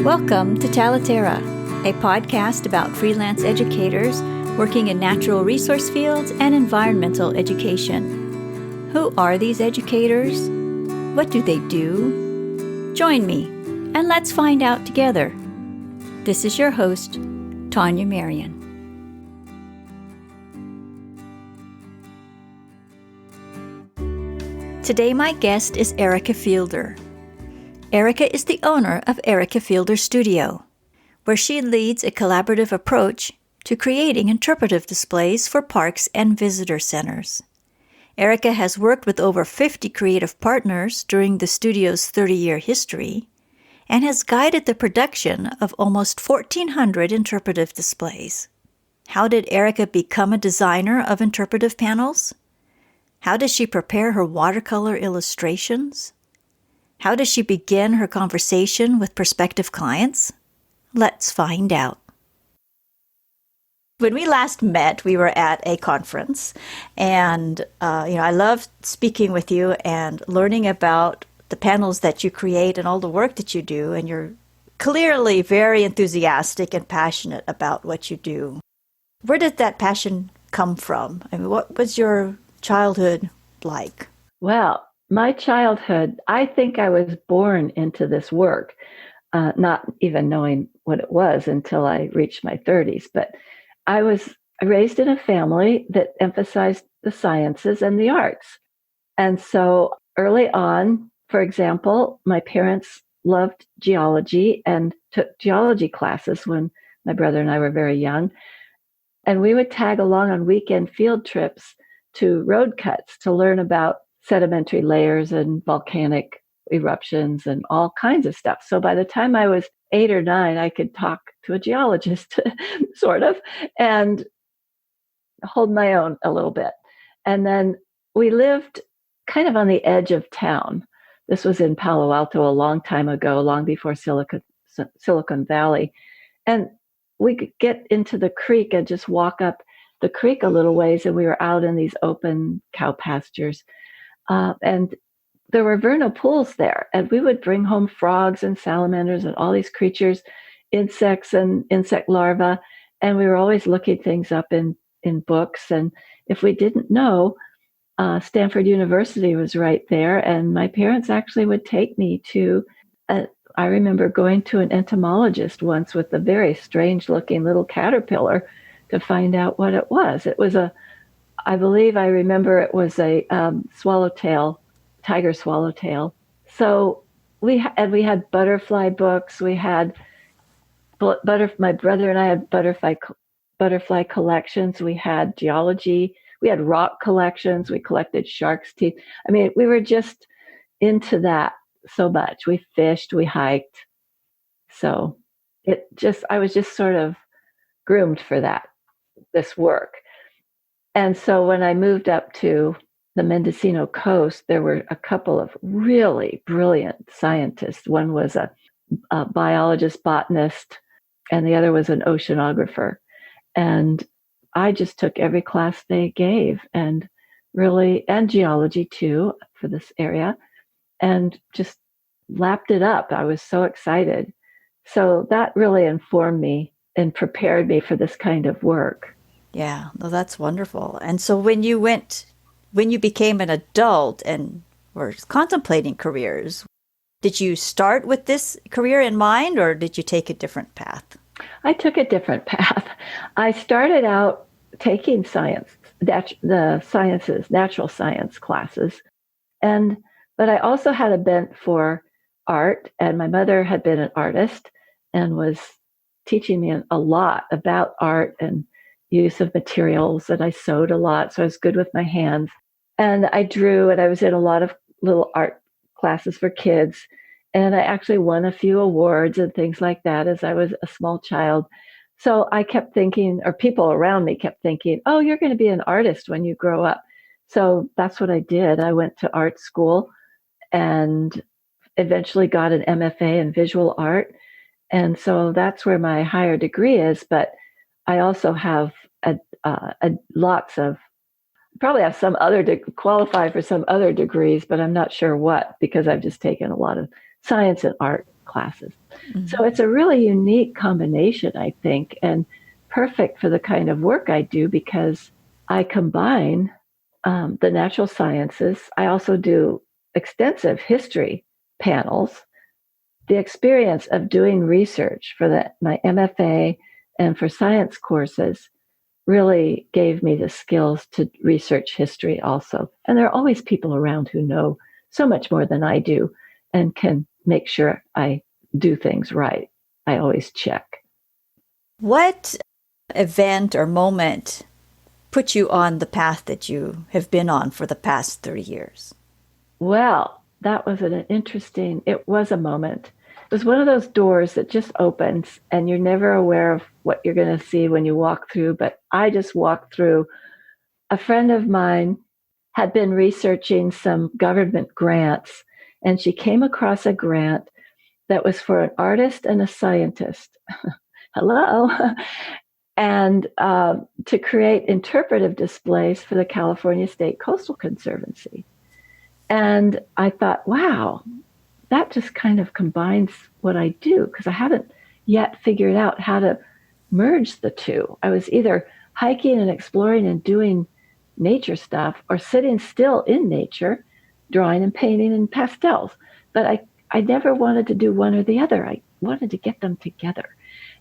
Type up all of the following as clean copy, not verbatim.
Welcome to Talaterra, a podcast about freelance educators working in natural resource fields and environmental education. Who are these educators? What do they do? Join me, and let's find out together. This is your host, Tania Marien. Today my guest is Erica Fielder. Erica is the owner of Erica Fielder Studio, where she leads a collaborative approach to creating interpretive displays for parks and visitor centers. Erica has worked with over 50 creative partners during the studio's 30-year history and has guided the production of almost 1,400 interpretive displays. How did Erica become a designer of interpretive panels? How does she prepare her watercolor illustrations? How does she begin her conversation with prospective clients? Let's find out. When we last met, we were at a conference, and I love speaking with you and learning about the panels that you create and all the work that you do, and you're clearly very enthusiastic and passionate about what you do. Where did that passion come from? I mean, what was your childhood like? Well, my childhood, I think I was born into this work, not even knowing what it was until I reached my 30s. But I was raised in a family that emphasized the sciences and the arts. And so early on, for example, my parents loved geology and took geology classes when my brother and I were very young. And we would tag along on weekend field trips to road cuts to learn about sedimentary layers and volcanic eruptions and all kinds of stuff. So by the time I was 8 or 9, I could talk to a geologist, sort of, and hold my own a little bit. And then we lived kind of on the edge of town. This was in Palo Alto a long time ago, long before Silicon Valley. And we could get into the creek and just walk up the creek a little ways, and we were out in these open cow pastures. And there were vernal pools there, and we would bring home frogs and salamanders and all these creatures, insects and insect larvae, and we were always looking things up in books. And if we didn't know, Stanford University was right there, and my parents actually would take me to, I remember going to an entomologist once with a very strange looking little caterpillar to find out what it was. It was I believe I remember it was a swallowtail, tiger swallowtail. So we had butterfly books. We had my brother and I had butterfly collections. We had geology. We had rock collections. We collected shark's teeth. I mean, we were just into that so much. We fished. We hiked. So I was just sort of groomed for this work. And so when I moved up to the Mendocino coast, there were a couple of really brilliant scientists. One was a biologist, botanist, and the other was an oceanographer. And I just took every class they gave, and geology too, for this area, and just lapped it up. I was so excited. So that really informed me and prepared me for this kind of work. Yeah, well, that's wonderful. And so when you became an adult and were contemplating careers, did you start with this career in mind, or did you take a different path? I took a different path. I started out taking natural science classes, but I also had a bent for art, and my mother had been an artist and was teaching me a lot about art and use of materials, and I sewed a lot, so I was good with my hands. And I drew, and I was in a lot of little art classes for kids, and I actually won a few awards and things like that as I was a small child. So I kept thinking, or people around me kept thinking, oh, you're going to be an artist when you grow up. So that's what I did. I went to art school and eventually got an MFA in visual art. And so that's where my higher degree is, but I also have probably have some other qualify for some other degrees, but I'm not sure what, because I've just taken a lot of science and art classes. So it's a really unique combination, I think, and perfect for the kind of work I do because I combine the natural sciences. I also do extensive history panels. The experience of doing research for my MFA and for science courses really gave me the skills to research history also. And there are always people around who know so much more than I do and can make sure I do things right. I always check. What event or moment put you on the path that you have been on for the past 30 years? Well, that was it was a moment. It was one of those doors that just opens and you're never aware of what you're going to see when you walk through. But I just walked through. A friend of mine had been researching some government grants, and she came across a grant that was for an artist and a scientist. Hello. And to create interpretive displays for the California State Coastal Conservancy. And I thought, wow, that just kind of combines what I do because I haven't yet figured out how to merge the two. I was either hiking and exploring and doing nature stuff or sitting still in nature, drawing and painting in pastels. But I never wanted to do one or the other. I wanted to get them together.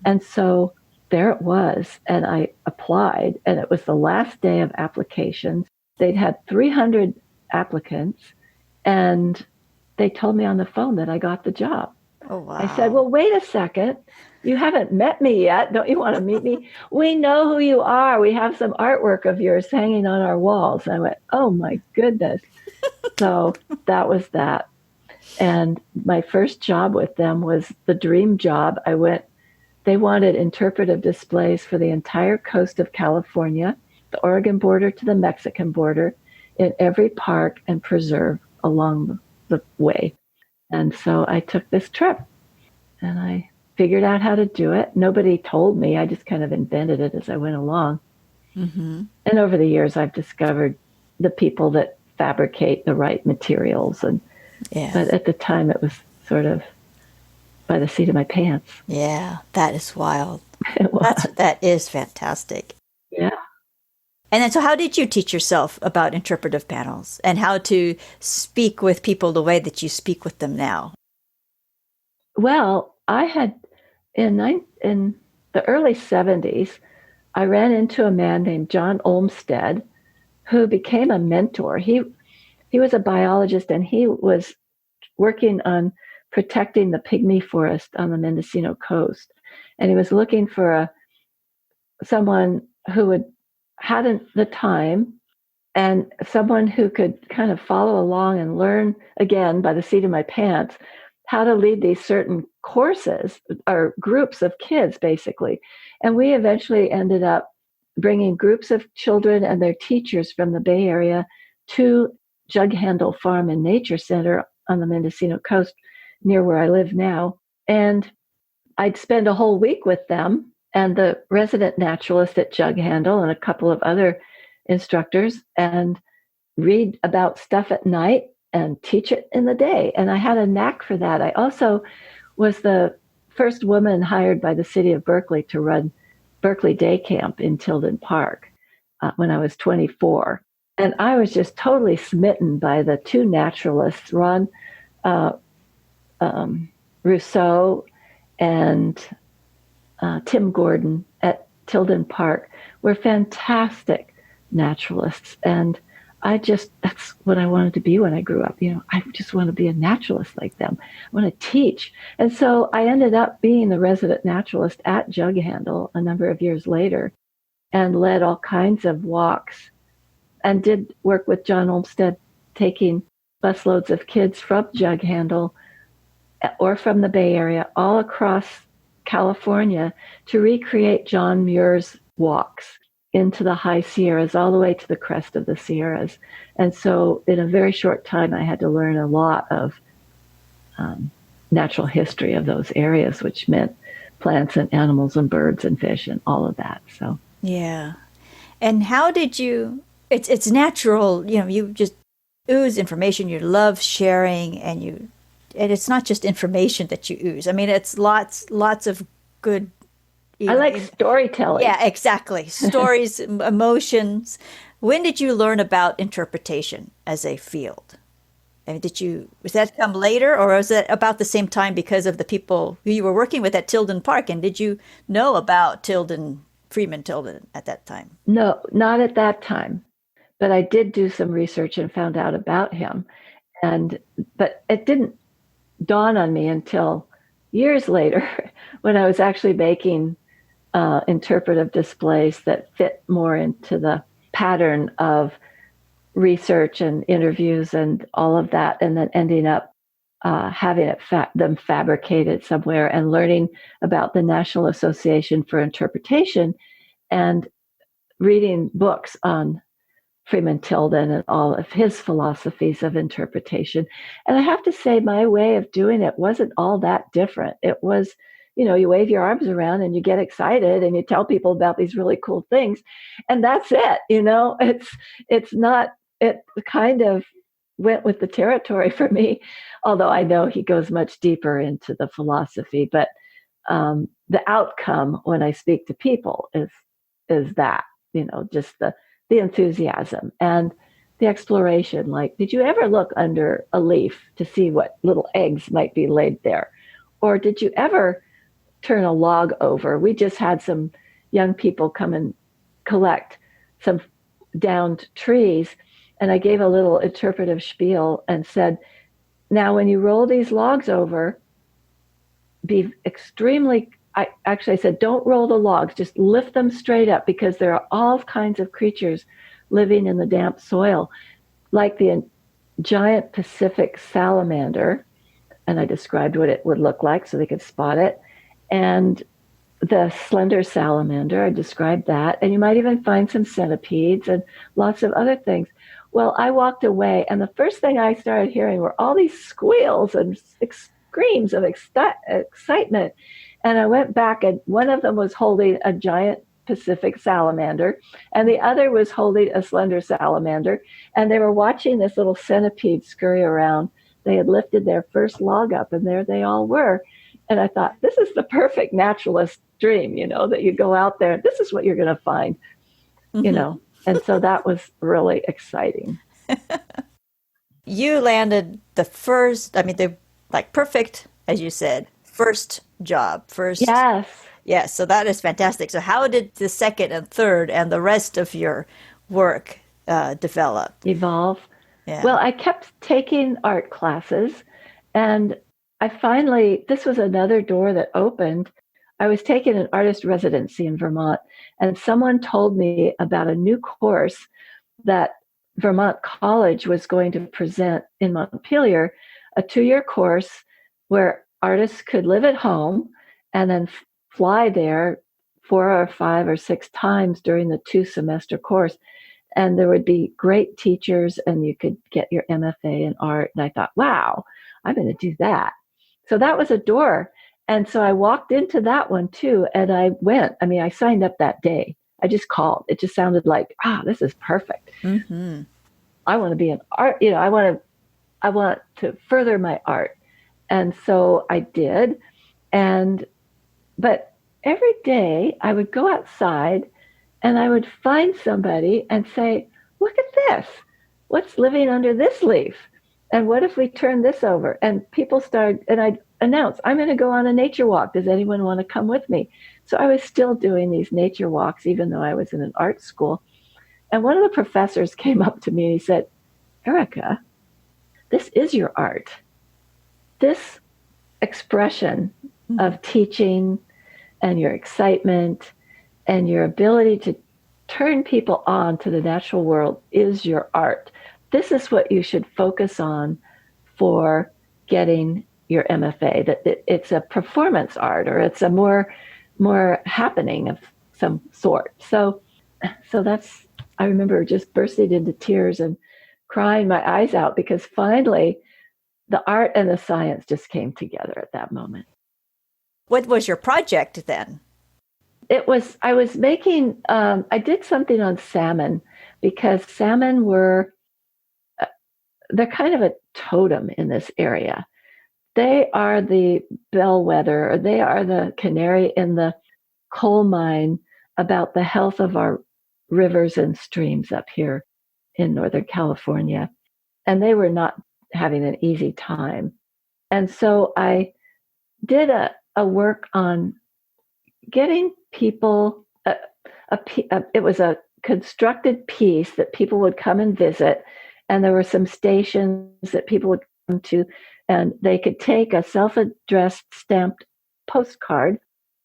And so there it was. And I applied, and it was the last day of applications. They'd had 300 applicants, and they told me on the phone that I got the job. Oh, wow. I said, well, wait a second. You haven't met me yet. Don't you want to meet me? We know who you are. We have some artwork of yours hanging on our walls. I went, oh, my goodness. So that was that. And my first job with them was the dream job. They wanted interpretive displays for the entire coast of California, the Oregon border to the Mexican border, in every park and preserve along the way. And so I took this trip and I figured out how to do it. Nobody told me. I just kind of invented it as I went along. Mm-hmm. And over the years, I've discovered the people that fabricate the right materials. But at the time, it was sort of by the seat of my pants. Yeah, that is wild. It was. That is fantastic. Yeah. And then, so how did you teach yourself about interpretive panels and how to speak with people the way that you speak with them now? Well, I had, in the early 70s, I ran into a man named John Olmsted who became a mentor. He was a biologist, and he was working on protecting the pygmy forest on the Mendocino coast. And he was looking for someone who hadn't the time and someone who could kind of follow along and learn, again, by the seat of my pants, how to lead these certain courses or groups of kids, basically. And we eventually ended up bringing groups of children and their teachers from the Bay Area to Jug Handle Farm and Nature Center on the Mendocino coast near where I live now. And I'd spend a whole week with them and the resident naturalist at Jug Handle and a couple of other instructors and read about stuff at night and teach it in the day. And I had a knack for that. I also was the first woman hired by the city of Berkeley to run Berkeley Day Camp in Tilden Park when I was 24. And I was just totally smitten by the two naturalists, Ron Rousseau and Tim Gordon at Tilden Park were fantastic naturalists. And that's what I wanted to be when I grew up. I just want to be a naturalist like them. I want to teach. And so I ended up being the resident naturalist at Jug Handle a number of years later and led all kinds of walks and did work with John Olmsted, taking busloads of kids from Jug Handle or from the Bay Area all across California to recreate John Muir's walks into the high Sierras, all the way to the crest of the Sierras. And so in a very short time, I had to learn a lot of natural history of those areas, which meant plants and animals and birds and fish and all of that. So yeah. And how did it's natural, you just ooze information, you love sharing, and and it's not just information that you ooze. I mean, it's lots of good, I like storytelling. yeah, exactly. Stories, emotions. When did you learn about interpretation as a field? I mean, was that come later, or was it about the same time because of the people who you were working with at Tilden Park? And did you know about Freeman Tilden at that time? No, not at that time. But I did do some research and found out about him. But it didn't dawn on me until years later when I was actually making interpretive displays that fit more into the pattern of research and interviews and all of that, and then ending up having them fabricated somewhere and learning about the National Association for Interpretation and reading books on Freeman Tilden and all of his philosophies of interpretation. And I have to say, my way of doing it wasn't all that different. It was, you wave your arms around and you get excited and you tell people about these really cool things. And that's it. It's not, it kind of went with the territory for me, although I know he goes much deeper into the philosophy. But the outcome when I speak to people is that, just the enthusiasm and the exploration. Like, did you ever look under a leaf to see what little eggs might be laid there? Or did you ever turn a log over? We just had some young people come and collect some downed trees. And I gave a little interpretive spiel and said, now, when you roll these logs over, be extremely, I said, don't roll the logs, just lift them straight up, because there are all kinds of creatures living in the damp soil, like the giant Pacific salamander. And I described what it would look like so they could spot it. And the slender salamander, I described that. And you might even find some centipedes and lots of other things. Well, I walked away, and the first thing I started hearing were all these squeals and screams of excitement. And I went back, and one of them was holding a giant Pacific salamander, and the other was holding a slender salamander. And they were watching this little centipede scurry around. They had lifted their first log up, and there they all were. And I thought, this is the perfect naturalist dream, that you go out there, and this is what you're going to find, And so that was really exciting. You landed the first, I mean, the perfect, as you said, first job, first. Yes. Yes, so that is fantastic. So how did the second and third and the rest of your work develop? Evolve. Yeah. Well, I kept taking art classes, and this was another door that opened. I was taking an artist residency in Vermont, and someone told me about a new course that Vermont College was going to present in Montpelier, a 2-year course where artists could live at home and then fly there 4 or 5 or 6 times during the 2-semester course. And there would be great teachers, and you could get your MFA in art. And I thought, wow, I'm going to do that. So that was a door. And so I walked into that one too, and I went. I mean, I signed up that day. I just called. It just sounded like, this is perfect. Mm-hmm. I want to be an art, I want to further my art. And so I did. But every day I would go outside and I would find somebody and say, look at this. What's living under this leaf? And what if we turn this over? And people started, and I'd announce, I'm going to go on a nature walk. Does anyone want to come with me? So I was still doing these nature walks, even though I was in an art school. And one of the professors came up to me and he said, Erica, this is your art. This expression of teaching and your excitement and your ability to turn people on to the natural world is your art. This is what you should focus on for getting your MFA, that it's a performance art, or it's a more happening of some sort. So that's, I remember just bursting into tears and crying my eyes out, because finally the art and the science just came together at that moment. What was your project then? I was making, I did something on salmon, because salmon they're kind of a totem in this area. They are the bellwether, or they are the canary in the coal mine about the health of our rivers and streams up here in Northern California. And they were not having an easy time. And so I did a work on getting people, it was a constructed piece that people would come and visit. And there were some stations that people would come to, and they could take a self-addressed stamped postcard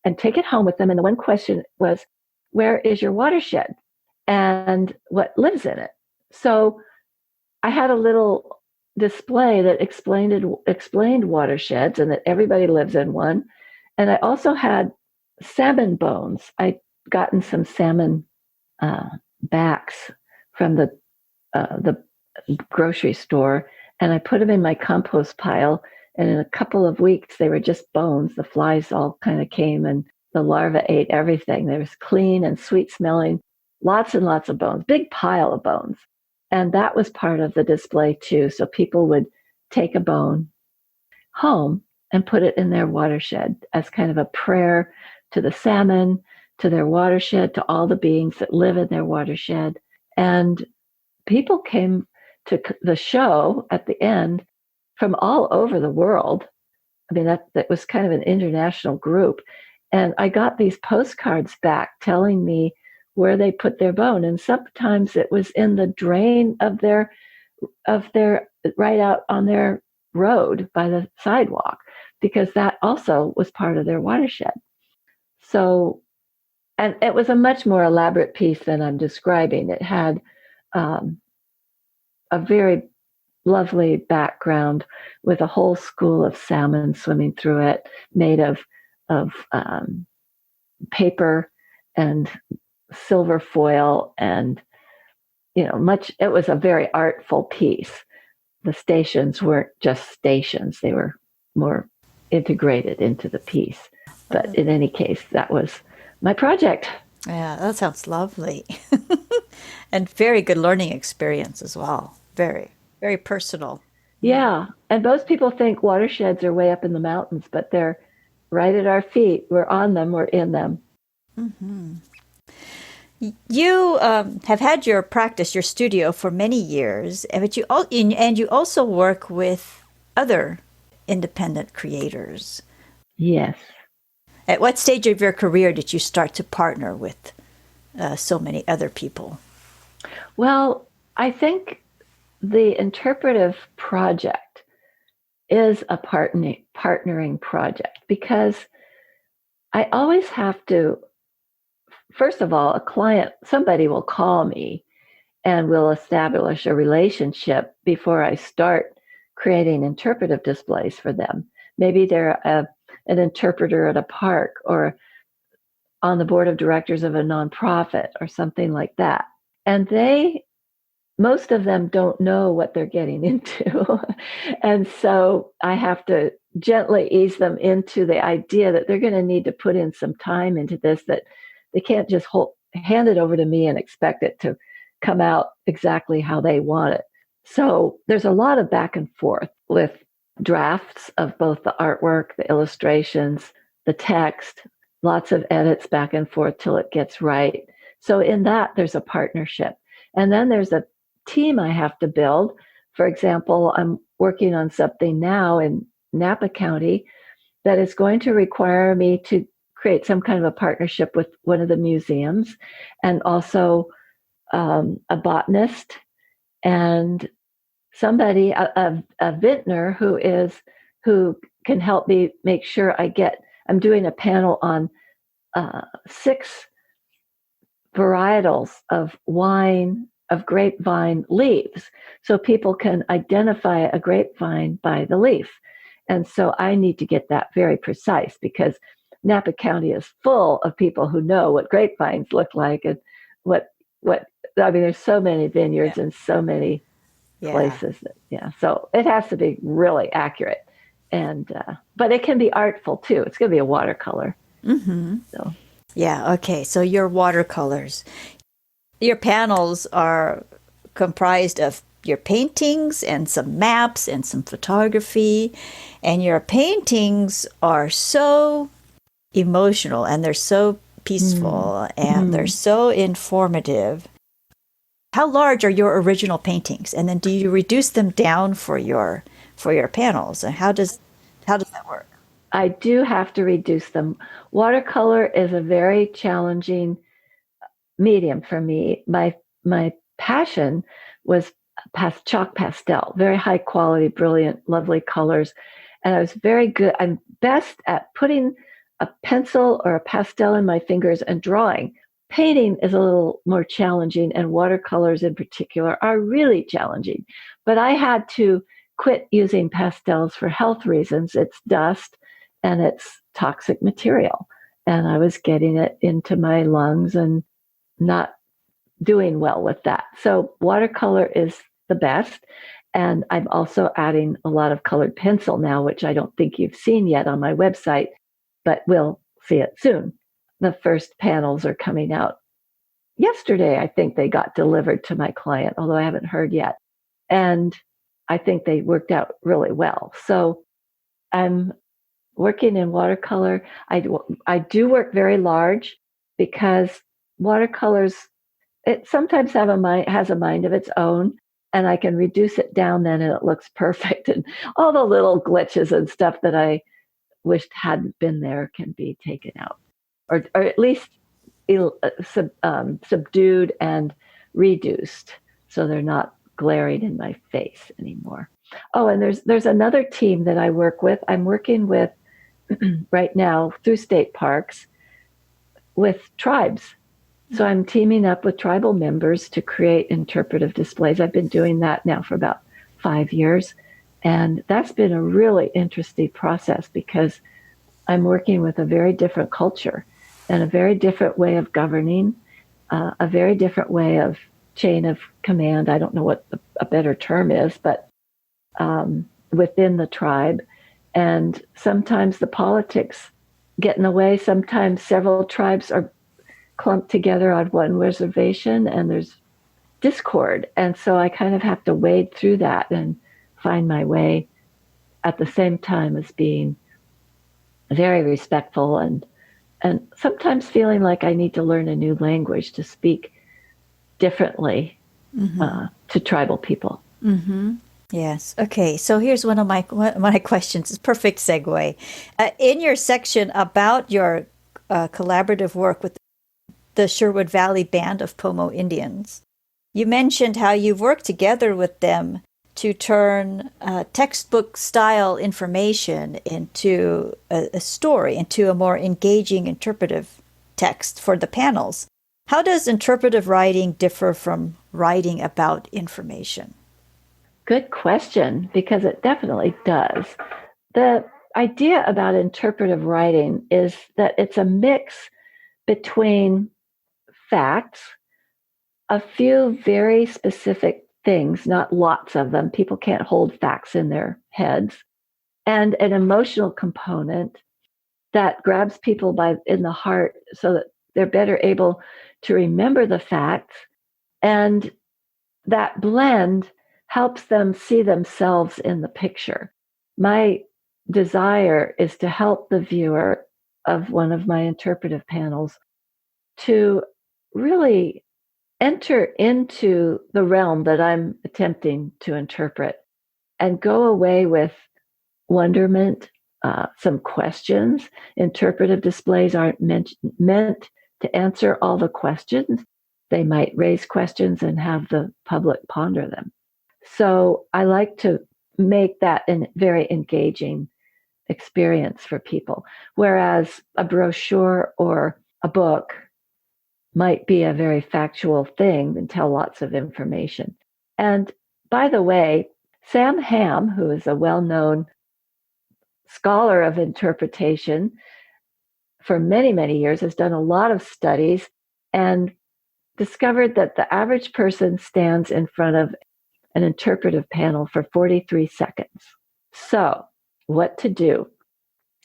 and take it home with them. And the one question was, where is your watershed and what lives in it? So I had a little display that explained watersheds and that everybody lives in one. And I also had salmon bones. I'd gotten some salmon backs from the grocery store, and I put them in my compost pile. And in a couple of weeks, they were just bones. The flies all kind of came, and the larvae ate everything. They was clean and sweet smelling, lots and lots of bones, big pile of bones. And that was part of the display too. So people would take a bone home and put it in their watershed as kind of a prayer to the salmon, to their watershed, to all the beings that live in their watershed. And people came to the show at the end from all over the world. I mean, that was kind of an international group. And I got these postcards back telling me where they put their bone. And sometimes it was in the drain of their right out on their road by the sidewalk, because that also was part of their watershed. So, and it was a much more elaborate piece than I'm describing. It had a very lovely background with a whole school of salmon swimming through it, made of paper and silver foil, and it was a very artful piece. The stations weren't just stations, they were more integrated into the piece. But in any case, that was my project. Yeah, that sounds lovely. And very good learning experience as well. Very, very personal. Yeah. And most people think watersheds are way up in the mountains, but they're right at our feet. We're on them, we're in them. Mm-hmm. You have had your practice, your studio, for many years, but you also work with other independent creators. Yes. At what stage of your career did you start to partner with so many other people? Well, I think the interpretive project is a partnering project, because I always have to, first of all, somebody will call me and we'll establish a relationship before I start creating interpretive displays for them. Maybe they're an interpreter at a park or on the board of directors of a nonprofit or something like that. And most of them don't know what they're getting into. And so I have to gently ease them into the idea that they're going to need to put in some time into this, that they can't just hand it over to me and expect it to come out exactly how they want it. So there's a lot of back and forth with drafts of both the artwork, the illustrations, the text, lots of edits back and forth till it gets right. So in that, there's a partnership. And then there's a team I have to build. For example, I'm working on something now in Napa County that is going to require me to create some kind of a partnership with one of the museums, and also a botanist and somebody, a vintner who can help me make sure I'm doing a panel on 6 varietals of grapevine leaves, so people can identify a grapevine by the leaf. And so I need to get that very precise, because Napa County is full of people who know what grapevines look like, and what I mean, there's so many vineyards and so many places so it has to be really accurate, and but it can be artful too. It's going to be a watercolor. Mm-hmm. So yeah, okay. So your watercolors, your panels are comprised of your paintings and some maps and some photography. And your paintings are so emotional and they're so peaceful and they're so informative. How large are your original paintings? And then do you reduce them down for your panels? And how does that work? I do have to reduce them. Watercolor is a very challenging medium for me. My passion was chalk pastel, very high quality, brilliant, lovely colors. And I was very good. I'm best at putting a pencil or a pastel in my fingers and drawing. Painting is a little more challenging, and watercolors in particular are really challenging. But I had to quit using pastels for health reasons. It's dust and it's toxic material. And I was getting it into my lungs and not doing well with that. So watercolor is the best. And I'm also adding a lot of colored pencil now, which I don't think you've seen yet on my website, but we'll see it soon. The first panels are coming out yesterday. I think they got delivered to my client, although I haven't heard yet. And I think they worked out really well. So I'm working in watercolor. I do work very large because watercolors, it sometimes has a mind of its own, and I can reduce it down then and it looks perfect. And all the little glitches and stuff that I wished hadn't been there can be taken out, or at least subdued and reduced so they're not glaring in my face anymore. Oh, and there's another team that I work with. I'm working with right now through state parks with tribes. So I'm teaming up with tribal members to create interpretive displays. I've been doing that now for about 5 years. And that's been a really interesting process because I'm working with a very different culture and a very different way of governing, a very different way of chain of command. I don't know what a better term is, but within the tribe. And sometimes the politics get in the way. Sometimes several tribes are clumped together on one reservation and there's discord. And so I kind of have to wade through that and find my way at the same time as being very respectful and sometimes feeling like I need to learn a new language to speak differently to tribal people. Mm-hmm. Yes. Okay. So here's one of my questions. It's a perfect segue. In your section about your collaborative work with the Sherwood Valley Band of Pomo Indians, you mentioned how you've worked together with them to turn textbook style information into a story, into a more engaging interpretive text for the panels. How does interpretive writing differ from writing about information? Good question, because it definitely does. The idea about interpretive writing is that it's a mix between facts, a few very specific things, not lots of them. People can't hold facts in their heads, and an emotional component that grabs people in the heart so that they're better able to remember the facts. And that blend helps them see themselves in the picture. My desire is to help the viewer of one of my interpretive panels to really enter into the realm that I'm attempting to interpret and go away with wonderment, some questions. Interpretive displays aren't meant to answer all the questions. They might raise questions and have the public ponder them. So I like to make that a very engaging experience for people, whereas a brochure or a book might be a very factual thing and tell lots of information. And by the way, Sam Ham, who is a well-known scholar of interpretation for many, many years, has done a lot of studies and discovered that the average person stands in front of an interpretive panel for 43 seconds. So, what to do?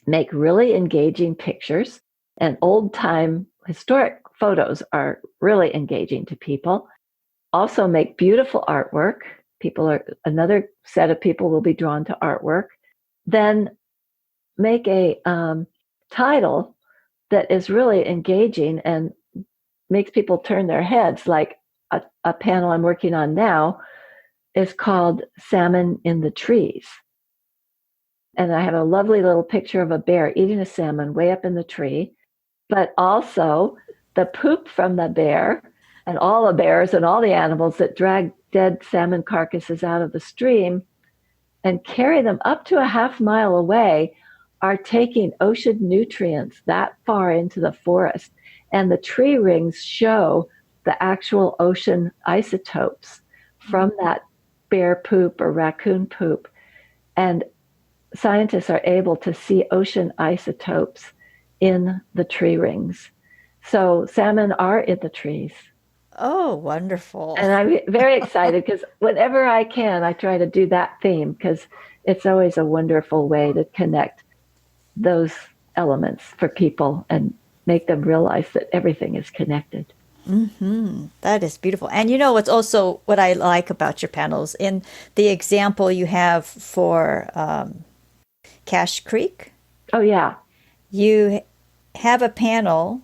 Make really engaging pictures, and old-time historic photos are really engaging to people. Also, make beautiful artwork. another set of people will be drawn to artwork. Then make a title that is really engaging and makes people turn their heads. Like a panel I'm working on now is called Salmon in the Trees. And I have a lovely little picture of a bear eating a salmon way up in the tree, but also the poop from the bear and all the bears and all the animals that drag dead salmon carcasses out of the stream and carry them up to a half-mile away are taking ocean nutrients that far into the forest. And the tree rings show the actual ocean isotopes from that bear poop or raccoon poop. And scientists are able to see ocean isotopes in the tree rings. So salmon are in the trees. Oh, wonderful. And I'm very excited because whenever I can, I try to do that theme because it's always a wonderful way to connect those elements for people and make them realize that everything is connected. Mm-hmm. That is beautiful. And you know what's also what I like about your panels in the example you have for Cache Creek. Oh, yeah. You have a panel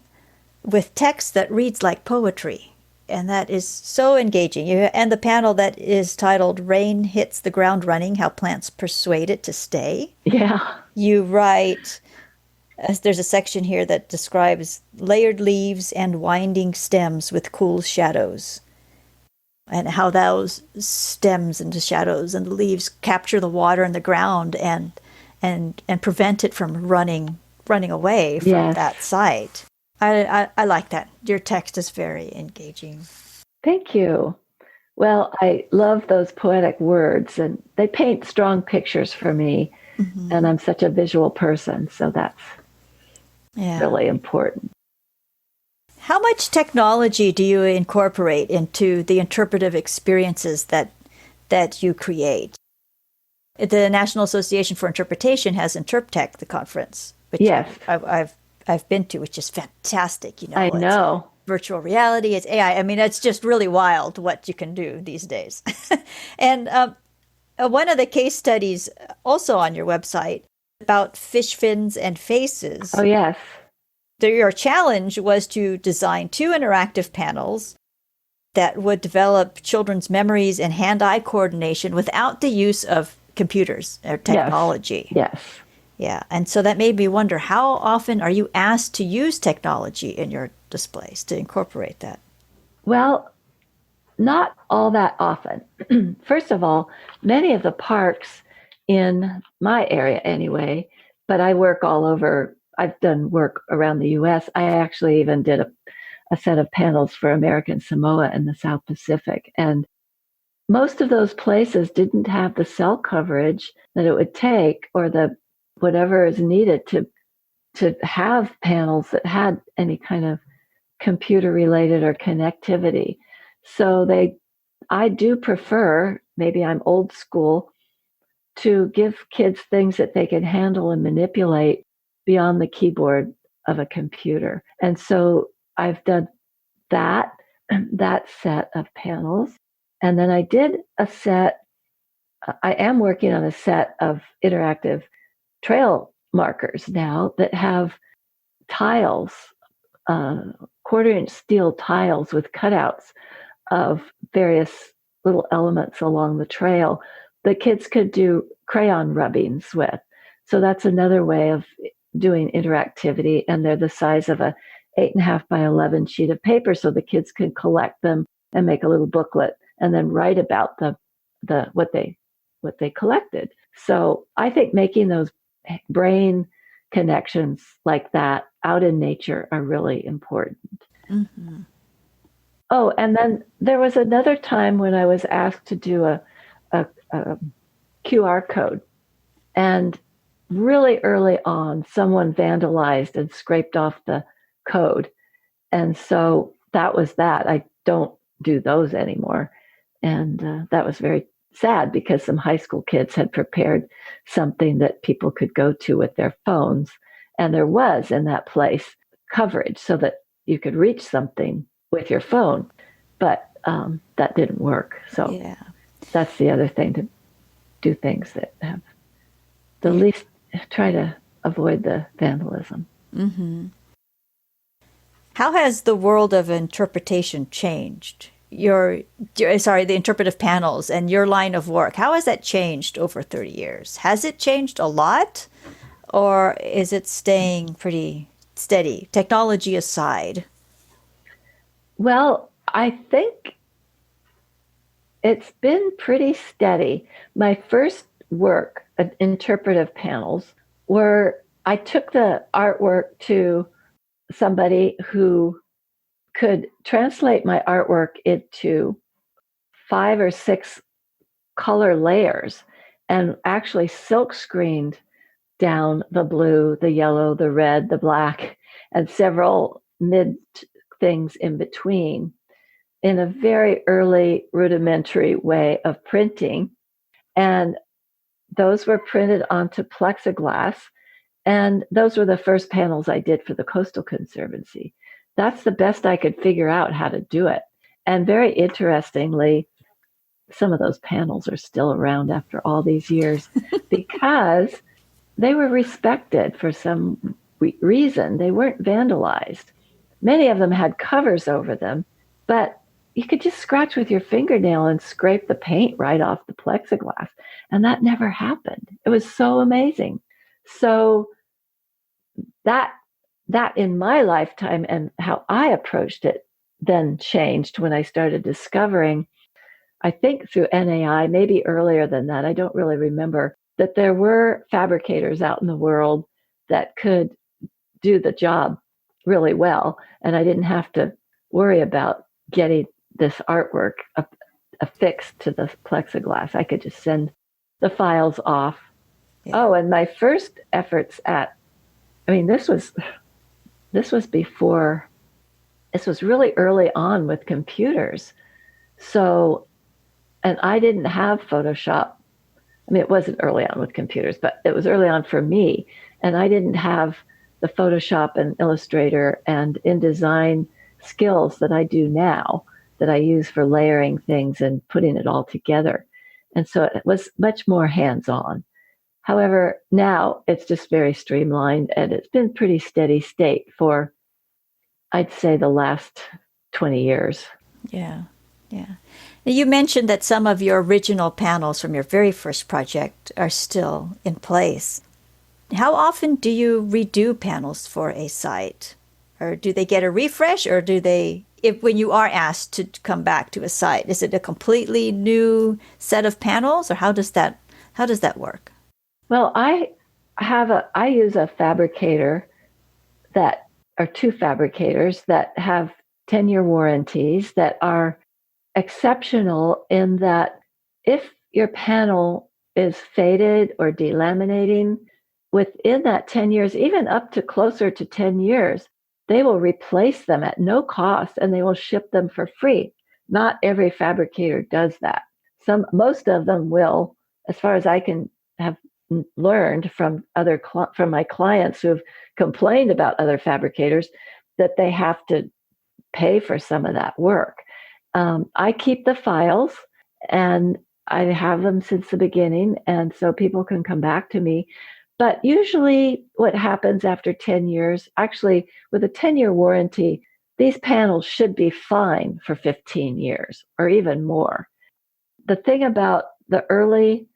with text that reads like poetry, and that is so engaging. And the panel that is titled Rain Hits the Ground Running, How Plants Persuade It to Stay. Yeah. You write, there's a section here that describes layered leaves and winding stems with cool shadows, and how those stems and the shadows and the leaves capture the water in the ground and prevent it from running away from that site. I like that. Your text is very engaging. Thank you. Well, I love those poetic words, and they paint strong pictures for me. Mm-hmm. And I'm such a visual person, so that's really important. How much technology do you incorporate into the interpretive experiences that you create? The National Association for Interpretation has Interptech, the conference, which I've been to, which is fantastic. I know. Virtual reality, it's AI. I mean, it's just really wild what you can do these days. And one of the case studies also on your website about fish fins and faces. Oh, yes. Your challenge was to design 2 interactive panels that would develop children's memories and hand-eye coordination without the use of computers or technology. Yes. Yeah. And so that made me wonder, how often are you asked to use technology in your displays to incorporate that? Well, not all that often. First of all, many of the parks in my area anyway, but I work all over. I've done work around the U.S. I actually even did a set of panels for American Samoa in the South Pacific. And most of those places didn't have the cell coverage that it would take or the whatever is needed to have panels that had any kind of computer related or connectivity. So I do prefer, maybe I'm old school, to give kids things that they can handle and manipulate beyond the keyboard of a computer. And so I've done that set of panels. And then I am working on a set of interactive trail markers now that have tiles, quarter-inch steel tiles with cutouts of various little elements along the trail that kids could do crayon rubbings with. So that's another way of doing interactivity, and they're the size of a 8.5 by 11 sheet of paper, so the kids can collect them and make a little booklet and then write about what they collected. So I think making those brain connections like that out in nature are really important. Mm-hmm. Oh, and then there was another time when I was asked to do a QR code, and really early on, someone vandalized and scraped off the code. And so that was that. I don't do those anymore. And that was very sad because some high school kids had prepared something that people could go to with their phones. And there was in that place coverage so that you could reach something with your phone. But that didn't work. So yeah. that's the other thing, to do things that have the Yeah. least, try to avoid the vandalism. How has the world of interpretation changed? The interpretive panels and your line of work, how has that changed over 30 years? Has it changed a lot, or is it staying pretty steady, technology aside? Well, I think it's been pretty steady. My first work, interpretive panels, were I took the artwork to somebody who could translate my artwork into 5 or 6 color layers and actually silk screened down the blue, the yellow, the red, the black, and several mid things in between in a very early rudimentary way of printing. And those were printed onto plexiglass. And those were the first panels I did for the Coastal Conservancy. That's the best I could figure out how to do it. And very interestingly, some of those panels are still around after all these years because they were respected for some reason. They weren't vandalized. Many of them had covers over them, but you could just scratch with your fingernail and scrape the paint right off the plexiglass. And that never happened. It was so amazing. So that in my lifetime and how I approached it then changed when I started discovering, I think through NAI, maybe earlier than that, I don't really remember, that there were fabricators out in the world that could do the job really well. And I didn't have to worry about getting this artwork affixed to the plexiglass. I could just send the files off. Yeah. Oh, and my first efforts this was really early on with computers. So, and I didn't have Photoshop. It wasn't early on with computers, but it was early on for me. And I didn't have the Photoshop and Illustrator and InDesign skills that I do now, that I use for layering things and putting it all together. And so it was much more hands-on. However, now it's just very streamlined, and it's been pretty steady state for, I'd say, the last 20 years. Yeah, yeah. You mentioned that some of your original panels from your very first project are still in place. How often do you redo panels for a site? Or do they get a refresh, or when you are asked to come back to a site, is it a completely new set of panels, or how does that work? Well, I use a fabricator two fabricators that have 10-year warranties that are exceptional in that if your panel is faded or delaminating within that 10 years, even up to closer to 10 years, they will replace them at no cost and they will ship them for free. Not every fabricator does that. Most of them will, as far as I can have learned from from my clients who have complained about other fabricators, that they have to pay for some of that work. I keep the files and I have them since the beginning, and so people can come back to me. But usually what happens after 10 years, actually with a 10-year warranty, these panels should be fine for 15 years or even more. The thing about the early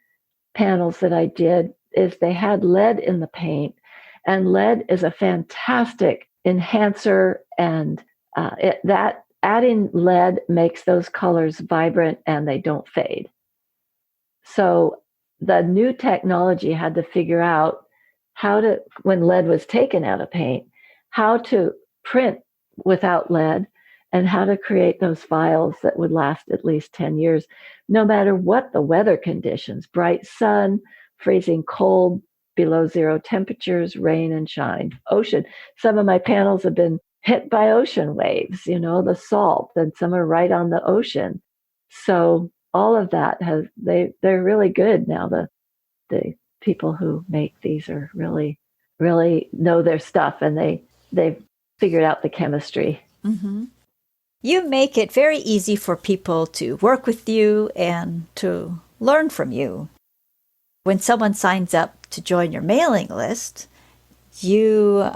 panels that I did is they had lead in the paint, and lead is a fantastic enhancer, and that adding lead makes those colors vibrant and they don't fade. So the new technology had to figure out when lead was taken out of paint, how to print without lead and how to create those files that would last at least 10 years, no matter what the weather conditions, bright sun, freezing cold, below zero temperatures, rain and shine, ocean. Some of my panels have been hit by ocean waves, the salt, and some are right on the ocean. So all of that they're really good now. The people who make these are really, really know their stuff, and they've figured out the chemistry. Mm-hmm. You make it very easy for people to work with you and to learn from you. When someone signs up to join your mailing list, you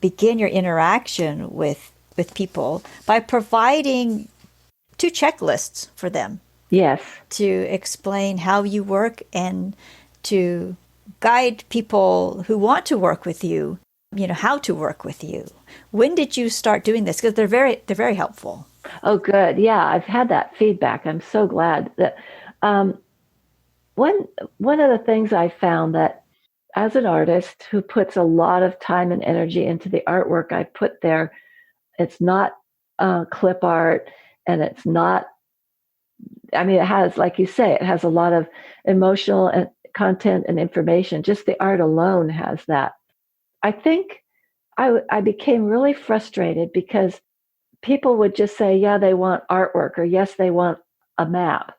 begin your interaction with people by providing two checklists for them. Yes. To explain how you work and to guide people who want to work with you, how to work with you. When did you start doing this? Because they're very helpful. Oh, good. Yeah, I've had that feedback. I'm so glad that one of the things I found that as an artist who puts a lot of time and energy into the artwork I put there, it's not clip art, and it's not. I mean, it has, like you say, it has a lot of emotional and content and information. Just the art alone has that. I think I became really frustrated because people would just say, yeah, they want artwork, or yes, they want a map.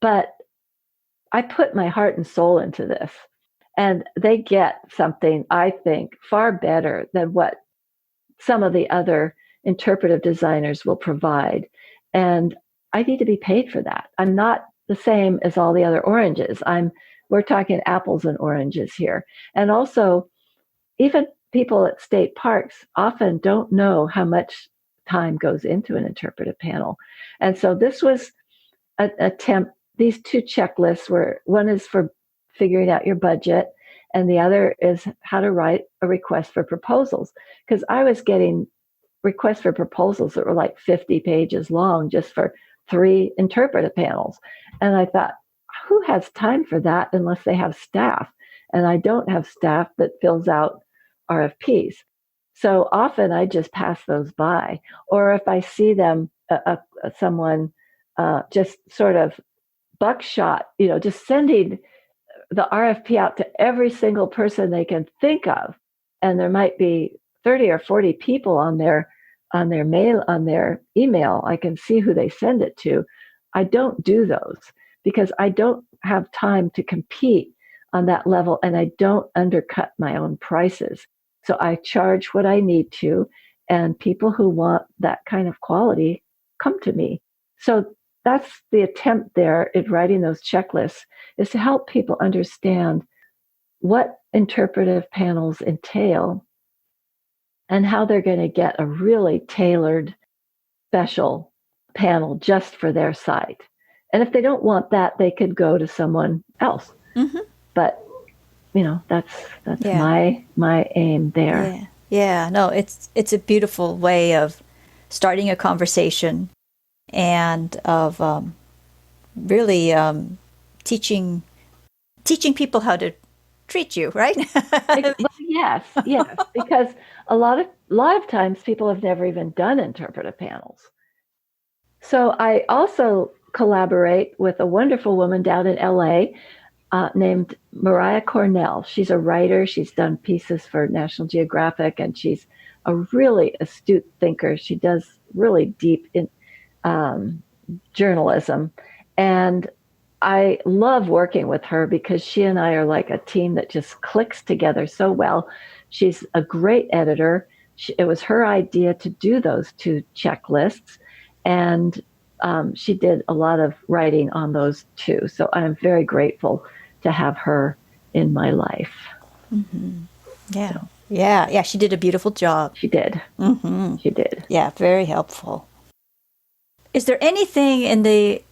But I put my heart and soul into this, and they get something, I think, far better than what some of the other interpretive designers will provide. And I need to be paid for that. I'm not the same as all the other oranges. We're talking apples and oranges here. And also, even people at state parks often don't know how much time goes into an interpretive panel. And so this was an attempt. These two checklists were, one is for figuring out your budget, and the other is how to write a request for proposals. Because I was getting requests for proposals that were like 50 pages long just for 3 interpretive panels. And I thought, who has time for that unless they have staff? And I don't have staff that fills out RFPs. So often I just pass those by. Or if I see them, someone just sort of buckshot, just sending the RFP out to every single person they can think of, and there might be 30 or 40 people on their email. I can see who they send it to. I don't do those because I don't have time to compete on that level, and I don't undercut my own prices. So I charge what I need to, and people who want that kind of quality come to me. So that's the attempt there in writing those checklists, is to help people understand what interpretive panels entail and how they're going to get a really tailored, special panel just for their site. And if they don't want that, they could go to someone else. Mm-hmm. But that's Yeah. my aim there. Yeah. Yeah. No, it's a beautiful way of starting a conversation and of really teaching people how to treat you, right? Well, yes, because a lot of times people have never even done interpretive panels. So I also collaborate with a wonderful woman down in LA named Mariah Cornell. She's a writer. She's done pieces for National Geographic, and she's a really astute thinker. She does really deep in journalism. And I love working with her because she and I are like a team that just clicks together so well. She's a great editor. It was her idea to do those 2 checklists, and she did a lot of writing on those too. So I'm very grateful to have her in my life. Mm-hmm. Yeah. So, yeah. She did a beautiful job. She did. Mm-hmm. She did. Yeah, very helpful. Is there anything in the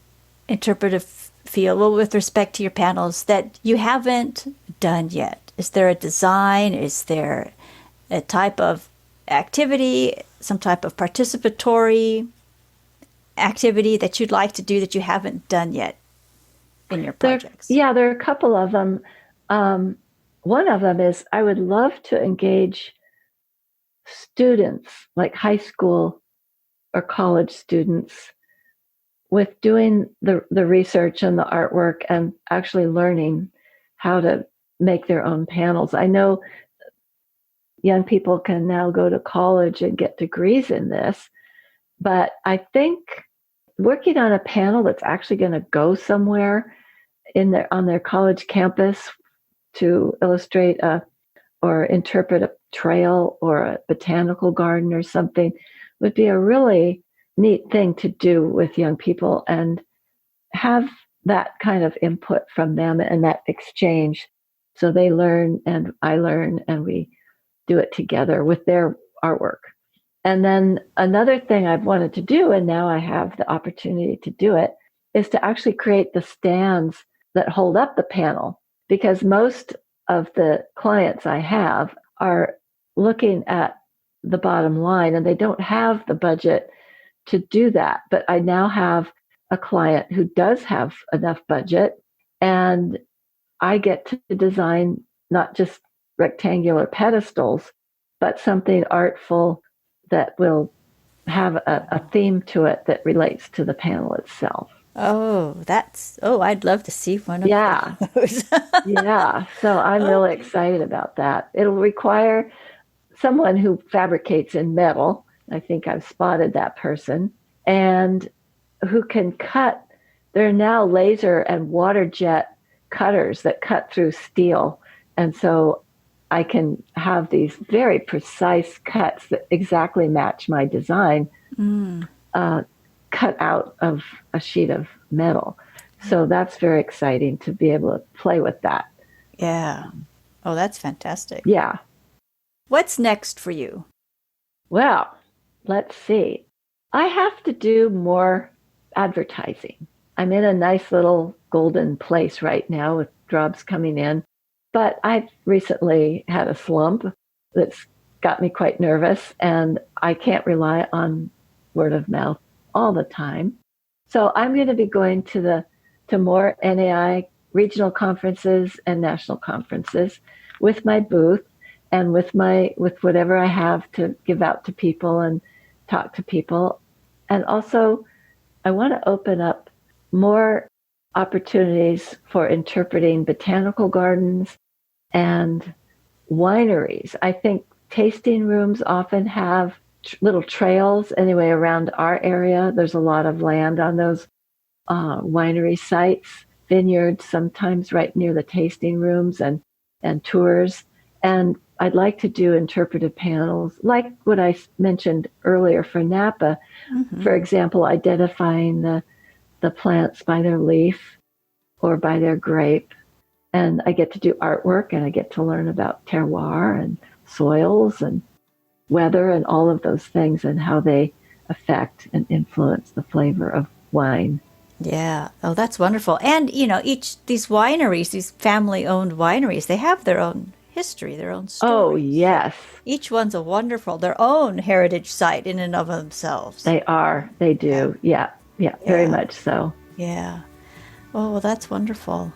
interpretive field, well, with respect to your panels, that you haven't done yet? Is there a design? Is there a type of activity, some type of participatory activity that you'd like to do that you haven't done yet in your projects? There are a couple of them. One of them is I would love to engage students, like high school or college students, with doing the research and the artwork and actually learning how to make their own panels. I know young people can now go to college and get degrees in this, but I think working on a panel that's actually going to go somewhere on their college campus to illustrate or interpret a trail or a botanical garden or something would be a really neat thing to do with young people and have that kind of input from them and that exchange. So they learn and I learn and we do it together with their artwork. And then another thing I've wanted to do, and now I have the opportunity to do it, is to actually create the stands that hold up the panel. Because most of the clients I have are looking at the bottom line and they don't have the budget to do that. But I now have a client who does have enough budget, and I get to design not just rectangular pedestals, but something artful that will have a theme to it that relates to the panel itself. I'd love to see one of those. Yeah. So I'm really excited about that. It'll require someone who fabricates in metal. I think I've spotted that person, and who can cut. There are now laser and water jet cutters that cut through steel. And so I can have these very precise cuts that exactly match my design, cut out of a sheet of metal. So that's very exciting to be able to play with that. Yeah. Oh, that's fantastic. Yeah. What's next for you? Well, let's see. I have to do more advertising. I'm in a nice little golden place right now with jobs coming in, but I've recently had a slump that's got me quite nervous, and I can't rely on word of mouth all the time. So I'm going to be going to more NAI regional conferences and national conferences with my booth and with whatever I have to give out to people and talk to people. And also, I want to open up more opportunities for interpreting botanical gardens and wineries. I think tasting rooms often have little trails anyway around our area. There's a lot of land on those winery sites, vineyards, sometimes right near the tasting rooms and tours. And I'd like to do interpretive panels, like what I mentioned earlier for Napa. For example, identifying the plants by their leaf or by their grape. And I get to do artwork, and I get to learn about terroir and soils and weather and all of those things and how they affect and influence the flavor of wine. Yeah. Oh, that's wonderful. And, these wineries, these family-owned wineries, they have their own history, their own story. Oh, yes. Each one's their own heritage site in and of themselves. They are. They do. Yeah. Very much so. Yeah. Oh, well, that's wonderful.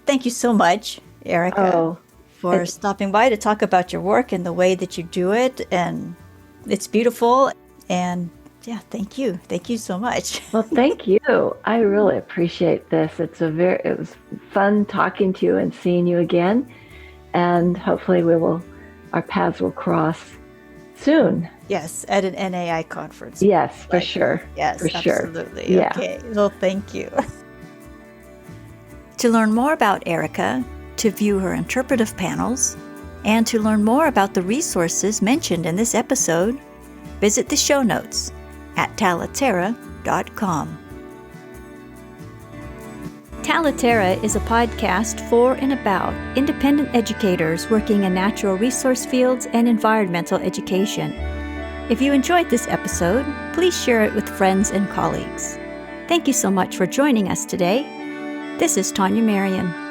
Thank you so much, Erica, for stopping by to talk about your work and the way that you do it. And it's beautiful. And yeah, thank you. Thank you so much. Well, thank you. I really appreciate this. It was fun talking to you and seeing you again. And hopefully our paths will cross soon. Yes, at an NAI conference. Yes, for sure. Yes, for absolutely. Sure. Yeah. Okay, well, thank you. To learn more about Erica, to view her interpretive panels, and to learn more about the resources mentioned in this episode, visit the show notes at talaterra.com. Talaterra is a podcast for and about independent educators working in natural resource fields and environmental education. If you enjoyed this episode, please share it with friends and colleagues. Thank you so much for joining us today. This is Tania Marien.